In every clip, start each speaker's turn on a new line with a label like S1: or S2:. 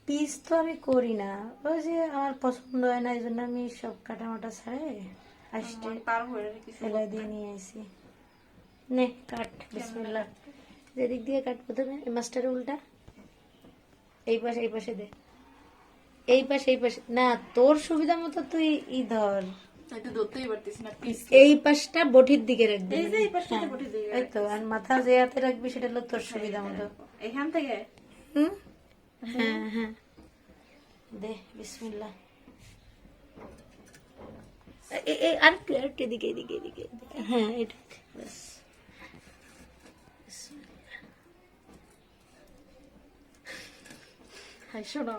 S1: Piece তো আমি করি না, ওই যে আমার পছন্দ হয় না, এই জন্য আমি সব কাটা মাটা ছাড়ে আসতে ফেলে দিয়ে নিয়ে আসি। নে কাট, বিসমিল্লাহ। যেদিক দিয়ে কাট প্রথমে, এই মাছটার উল্টা, এই পাশে এই পাশে দে, এই পাশে এই পাশে না, তোর সুবিধা মতো তুই ই ধর। এই পাশটা বটির দিকে রাখবি, এই তো, আর মাথা যে হাতে রাখবি সেটা হলো তোর সুবিধা মতো।
S2: এখান থেকে
S1: হ্যাঁ হ্যাঁ, দে বিসমিল্লাহ। আর একটু এদিকে এদিকে এদিকে, হ্যাঁ এটা ব্যাস।
S2: শোনো,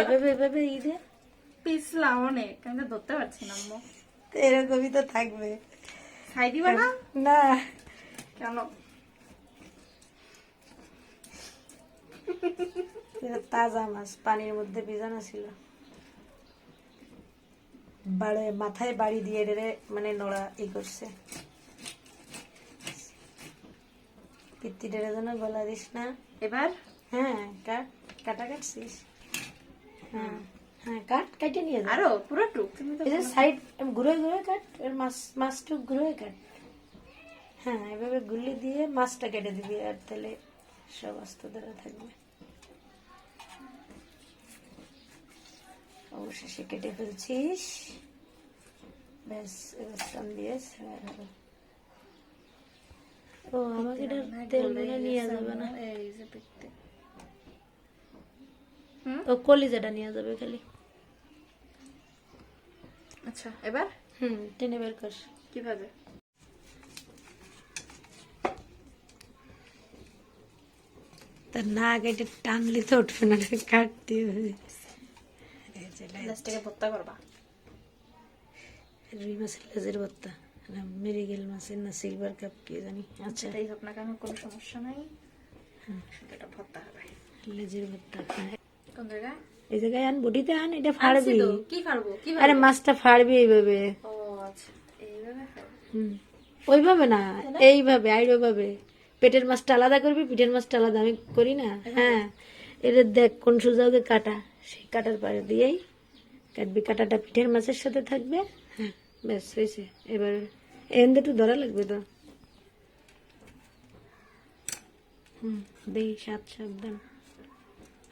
S1: এভাবে এভাবে ই দে,
S2: পিছলাম অনেক, আমি তো ধরতে পারছি না আম্মু।
S1: এরকমই তো থাকবে।
S2: ছাই দিবা না?
S1: না,
S2: কেন?
S1: এটা তাজা মাছ, পানির মধ্যে ভিজানো ছিল, মাথায় বাড়ি দিয়ে রে মানে নোড়া ই করছে। পিত্তিটার জন্য গলা দিস না
S2: এবার
S1: হ্যাঁ, কাটা কাটছিস, হ্যাঁ হ্যাঁ, কাট কেটে নিয়ে যা।
S2: আরো পুরোটুক তুমি তো
S1: এই যে সাইড ঘুরে ঘুরে কাট, এর মাছটুক ঘুরে কাট। হ্যাঁ, এভাবে গুলি দিয়ে মাছটা কেটে দিবি, আর তাহলে সব আস্ত ধরে থাকবে। অবশেষে কেটে ফেলছিস, ব্যাস এবার টান দিয়ে ছেড়ে দেবো। ও আমাকে এটা তেল মনে নিয়ে যাবে না,
S2: এই যে পিত্তে।
S1: ও কলিজাটা নিয়ে যাবে খালি।
S2: আচ্ছা এবার
S1: টেনে বের কর।
S2: কিভাবে?
S1: তার না কেটে টানলে তো উঠবে না, কাটতে হবে।
S2: লাস্টে ভর্তা করবা?
S1: রুই মাছের লেজের ভর্তা, না মেরিগেল মাছের, না সিলভার কাপ, কি জানি। আচ্ছা
S2: সেটাই হোক না কেন, কোনো সমস্যা নাই, এটা ভর্তা হবে।
S1: লেজের ভর্তা।
S2: কোন জায়গায়?
S1: এই জায়গায় আন, বটিতে আন, এটা ফাড়বি।
S2: কি ফাড়বো?
S1: আরে মাছটা ফাড়বি এইভাবে।
S2: ও আচ্ছা, এইভাবে
S1: ওইভাবে না, এইভাবে আইভাবে। পেটের মাছটা আলাদা করবি, পিঠের মাছটা আলাদা, আমি করি না। হ্যাঁ, এটা দেখ কোন সোজা ওকে কাটা, সেই কাটার পাড়ে দিয়েই কাটবি, কাটাটা পিঠের মাছের সাথে থাকবে। হ্যাঁ ব্যাস হয়েছে। এবার এন্ড একটু ধরা লাগবে তো। দেই সাবধান,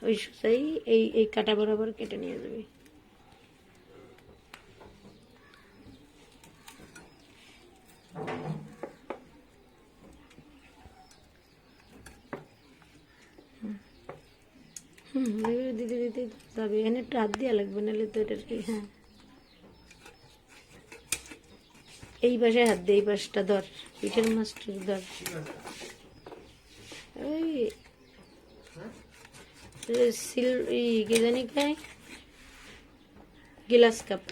S1: ওই সোজাই এই এই কাটা বরাবর কেটে নিয়ে যাবি। দিতে দিতে যাবে, এখানে একটু হাত দিয়া লাগবে, নাহলে তো এটা। হ্যাঁ, এই পাশে হাত দিয়ে এই পাশটা ধর, পিঠের মাছটা ধর। ওই কি জানি খাই, গিলাস কাপ।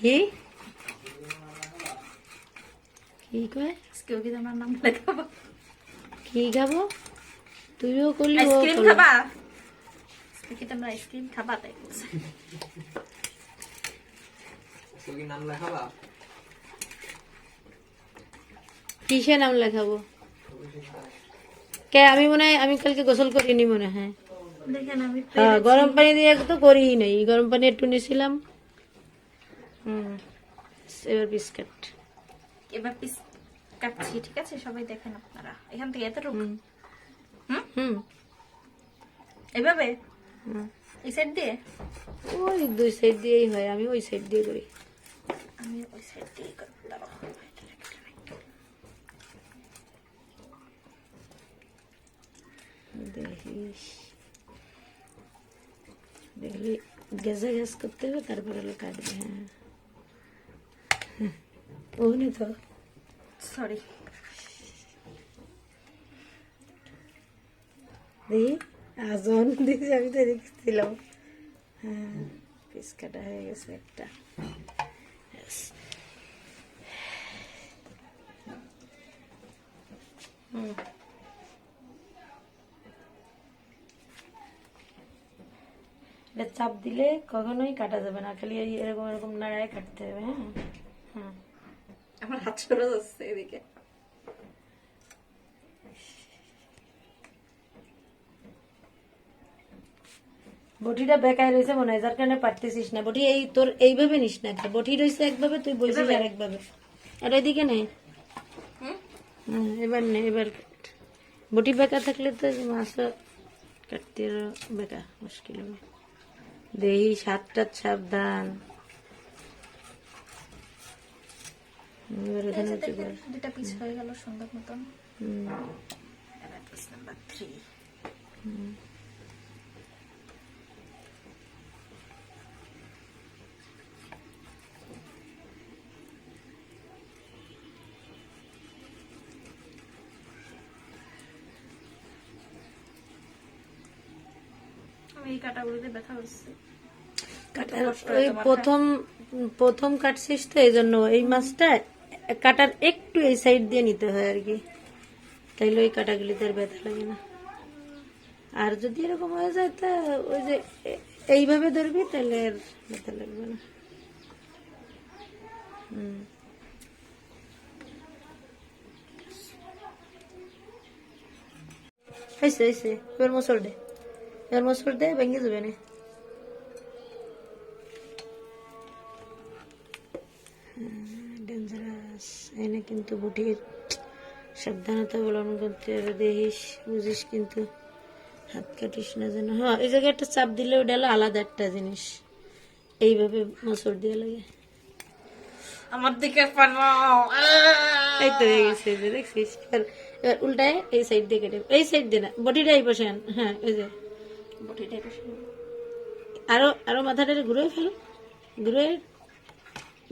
S1: কি কি কয়?
S2: কেউ কি তোমার নাম লেখাবো?
S1: কি খাবো? তুইও করলি, ও
S2: আইসক্রিম
S1: করলি।
S2: খাবা? কি তোমরা আইসক্রিম খাবা? তাই বলছে।
S3: নাম লেখাবা?
S1: কিসে নাম লেখাবো? কে আমি মনে হয়, আমি কালকে গোসল করিনি মনে হয়।
S2: দেখেন আমি
S1: গরম পানি দিয়ে তো করিই নাই, গরম পানি একটু নিয়েছিলাম। এবার বিস্কুট,
S2: এবার পিস কাটছি, ঠিক আছে? সবাই দেখেন আপনারা, এখান থেকে এতটুকু এভাবে এই সাইড দিয়ে,
S1: ওই দুই সাইড দিয়েই হয়, আমি ওই সাইড দিয়ে করি।
S2: আমি ওই সাইড দিয়ে করবো। দাঁড়াও।
S1: দেখিস, দেখলি গ্যাসে গ্যাস করতে হবে, তারপরে হলো কাটবে। হ্যাঁ ওখানে তো
S2: সরি,
S1: দেখি আজন দিয়েছি, আমি তো দেখছিলাম। হ্যাঁ পিস কাটা হয়ে গেছে একটা। Yes. হুম। এটা চাপ দিলে কখনোই কাটা যাবে না, খালি এই এরকম এরকম নাড়ায় কাটতে হবে। হ্যাঁ হুম।
S2: আমার হাত সরে যাচ্ছে এদিকে।
S1: বটিটা বেকায় রয়েছে মনে হয়, যার কারণে পারতেছিস না। বটি এই তোর এইভাবে নিস না, বটি রয়েছে একভাবে, তুই বলছিস আর একভাবে। আর এদিকে নেই। এবার নে, এবার কাট। বটি বেকা থাকলে তো মাছ কাটতে বেকা মুশকিল হবে। দেহি সাতটা সাবধান। এবার এখানে উঁচু কর।
S2: দুটা পিস হয়ে গেল সুন্দর মতন।
S1: হুম।
S2: এবার পিস নাম্বার 3। আমি এই কাটাগুলোতে ব্যথা হচ্ছে।
S1: কাটার ওই প্রথম প্রথম কাটছিস তো, এই জন্য এই মাছটা কাটার একটু এই সাইড দিয়ে নিতে হয় আর কি, তাইলে ওই কাটাগুলিতে আর ব্যথা লাগে না। আর যদি এরকম হয়ে যায় তা ওই যে এইভাবে ধরবি, তাহলে আর ব্যথা লাগবে না। হুম। হয়েছে হয়েছে, এবার মশল দে, এবার মশল দে, ভেঙে যাবে না। ডেঞ্জারাস এনে কিন্তু বুটির সাবধানতা অবলম্বন করতে হবে। দেখিস বুঝিস কিন্তু হাত কাটিস না যেন। হ্যাঁ এই জায়গায় একটা চাপ দিলে ওটা হলো আলাদা একটা জিনিস, এইভাবে মোচড় দিয়ে লাগে।
S2: আমার দিকে পারবো।
S1: এই তো হয়ে গেছে, এই যে দেখছিস। এবার উল্টায় এই সাইড দিয়ে কেটে, এই সাইড দিয়ে না, বডিটা এই পাশে আন। হ্যাঁ ওই যে
S2: বটিটাই বেশি।
S1: আরো আরো মাথাটা ঘুরে ফেল, ঘুরে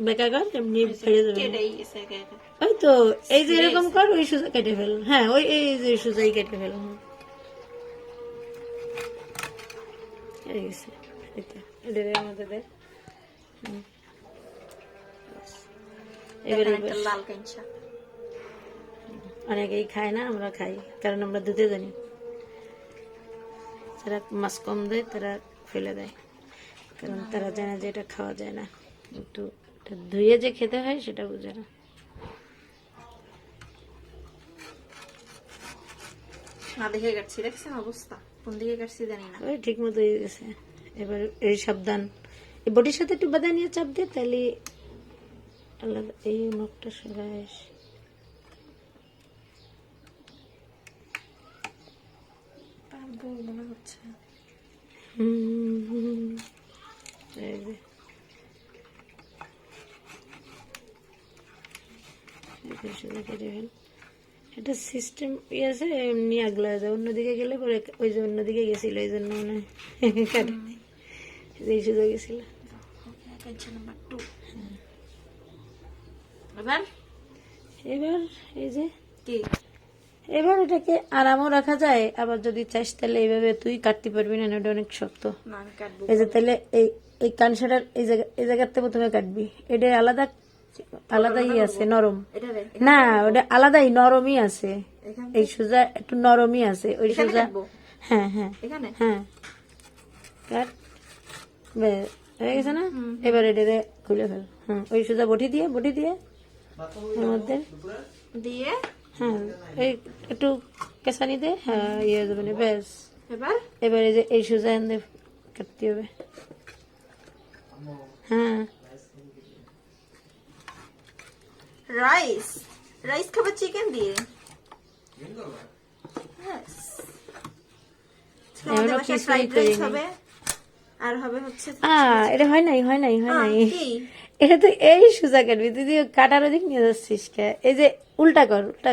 S1: বেকা কর, এমনি ফেলে যাবে।
S2: কেটেই গেছে একে।
S1: ওই তো এই যে এরকম কর, ওই সোজা কেটে ফেল। হ্যাঁ ওই এই যে সোজাই কেটে ফেল। হ্যাঁ হয়ে গেছে। এই তো এদের মধ্যে দে। এবারে
S2: একটা লাল কাঁচা।
S1: অনেকেই খায় না, আমরা খাই, কারণ আমরা দুধে জানি। যারা মাছ কম দেয় তারা ফেলে দেয়, কারণ তারা জানে যে এটা খাওয়া যায় না, কিন্তু এটা ধুয়ে যে খেতে হয় সেটা বুঝে না।
S2: না দেখে কাটছি, দেখছেন অবস্থা কোন দিকে কাটছি জানি না।
S1: ওই ঠিক মতো হয়ে গেছে। এবার এই সাবধান, এই বটির সাথে একটু বাদা নিয়ে চাপ দিয়ে, তাহলে আলাদা। এই নখটা সরাই
S2: পারবো মনে হচ্ছে।
S1: এই যে সোজা কেটে ফেল। এটা সিস্টেম ইয়ে আছে, এমনি আগলা যায়। অন্যদিকে গেলে পরে ওই যে অন্যদিকে গেছিল, এই জন্য মনে হয় এই সোজা গেছিল।
S2: নাম্বার 2। এবার
S1: এবার এই যে
S2: কি
S1: এবার এটাকে আরামও রাখা যায়, আবার যদি চাস তাহলে এইভাবে তুই কাটতে পারবি না, এটা অনেক শক্ত।
S2: না আমি কাটবো।
S1: এই যে তাহলে এই এই কানসাটার এই জায়গাতে প্রথমে কাটবি। এটা আলাদা আলাদাই আছে নরম,
S2: এটা রে
S1: না ওটা আলাদাই নরমই আছে।
S2: এখানে
S1: এই সোজা একটু নরমই আছে, ওই
S2: এখানে
S1: সোজা।
S2: কাটবো?
S1: হ্যাঁ হ্যাঁ
S2: এখানে
S1: হ্যাঁ কাট। ব্যাস, হয়ে গেছে না? এবার এটা খুলে ফেল। হুম, ওই সোজা বটি দিয়ে এর মধ্যে
S2: দিয়ে
S1: হ্যাঁ এই একটু কেসানি দে। হ্যাঁ ইয়ে হয়ে যাবে না। ব্যাস
S2: এবার
S1: এবারে যে এই সোজা এনে কাটতে হবে। হ্যাঁ
S2: রাইস রাইস খাবে চিকেন দিয়ে। Yes. আমাদের
S1: এখনো
S2: বাসায়
S1: কিছুই
S2: ফ্রাইড রাইস
S1: করিনি।
S2: হবে, আর হবে হচ্ছে
S1: এটা হয় নাই
S2: কি
S1: এটা তো এই সোজা কাটবি, তুই কাটার ওদিক নিয়ে যাচ্ছিস কে? এই যে উল্টা কর।
S2: এটা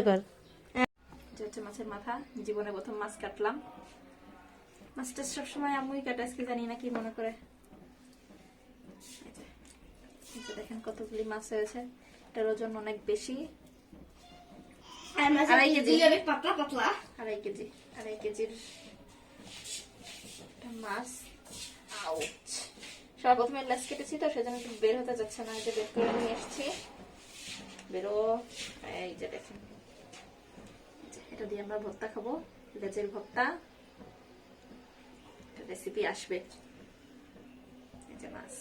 S2: হচ্ছে মাছের মাথা। জীবনে প্রথম মাছ কাটলাম। মাছটা সবসময় আম্মুই কাটে, আজকে জানি না কি মনে করে। এই যে দেখেন কতগুলি মাছ হয়েছে। এটার ওজন অনেক বেশি, 2.5 কেজি।
S4: পাতলা পাতলা
S2: 2.5 কেজির একটা মাছ। আউচ। সবার প্রথমে লেস কেটেছি তো সেজন্য একটু বের হতে যাচ্ছে না, এই যে বের করে নিয়ে এসেছি। বেরো, এই যে দেখেন এটা দিয়ে আমরা ভর্তা খাবো, লেজের ভর্তা। রেসিপি আসবে। এই যে মাছ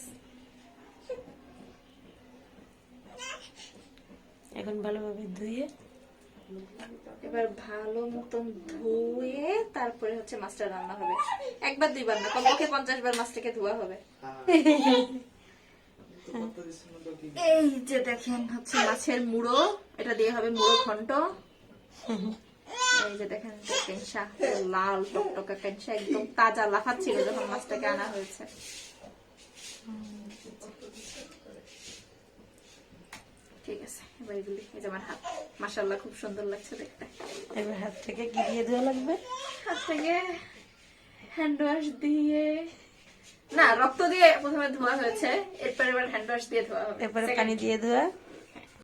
S1: এখন ভালোভাবে ধুয়ে
S2: এবার ভালো মতন ধুয়ে তারপরে হচ্ছে মাছটা রান্না হবে। একবার দুইবার না, কমপক্ষে 50 বার মাছটাকে ধোয়া হবে। এই যে দেখেন হচ্ছে মাছের মুড়ো, এটা দিয়ে হবে মুড়ো ঘন্ট। এই যে দেখেন কেনসা, লাল টকটকা কেনসা, একদম তাজা লাফাচ্ছিল যখন মাছটাকে আনা হয়েছে। ঠিক আছে, এবার এগুলি, এই যে আমার হাত, মাশাআল্লাহ খুব সুন্দর লাগছে দেখতে।
S1: এবার হাত থেকে কি দিয়ে ধোয়া লাগবে?
S2: হাত থেকে হ্যান্ড ওয়াশ দিয়ে, না রক্ত দিয়ে প্রথমে ধোয়া হয়েছে, এরপর এবার হ্যান্ড ওয়াশ দিয়ে ধোয়া হবে।
S1: এরপরে পানি দিয়ে ধোয়া।